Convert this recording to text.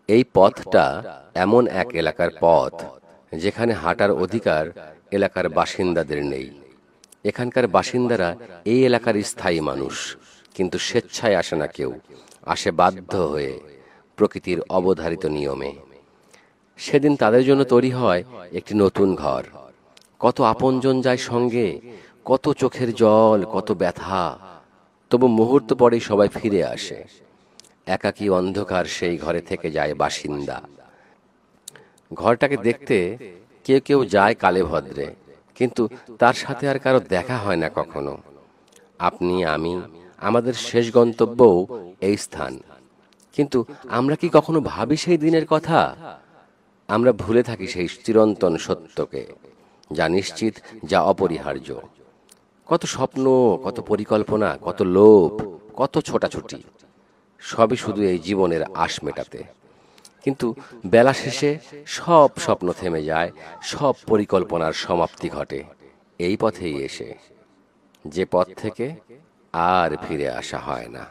এই পথটা এমন এক এলাকার পথ যেখানে হাঁটার অধিকার এলাকার বাসিন্দাদের নেই। এখানকার বাসিন্দারা এই এলাকার স্থায়ী মানুষ, কিন্তু স্বেচ্ছায় আসে না কেউ, আসে বাধ্য হয়ে, প্রকৃতির অবধারিত নিয়মে। সেদিন তাদের জন্য তৈরি হয় একটি নতুন ঘর। কত আপনজন যায় সঙ্গে, কত চোখের জল, কত ব্যথা। তবু মুহূর্ত পরেই সবাই ফিরে আসে। একাকী অন্ধকার সেই ঘরে থেকে যায় বাসিন্দা। ঘরটাকে দেখতে কেউ কেউ যায় কালে ভদ্রে, কিন্তু তার সাথে আর কারো দেখা হয় না কখনো। আপনি, আমি, আমাদের শেষ গন্তব্যও এই স্থান। কিন্তু আমরা কি কখনো ভাবি সেই দিনের কথা? আমরা ভুলে থাকি সেই চিরন্তন সত্যকে, যা নিশ্চিত, যা অপরিহার্য। কত স্বপ্ন, কত পরিকল্পনা, কত লোভ, কত ছোটাছুটি, সবই শুধু এই জীবনের আশ মেটাতে। কিন্তু বেলা শেষে সব স্বপ্ন থেমে যায়, সব পরিকল্পনার সমাপ্তি ঘটে এই পথেই এসে, যে পথ থেকে আর ফিরে আসা হয় না।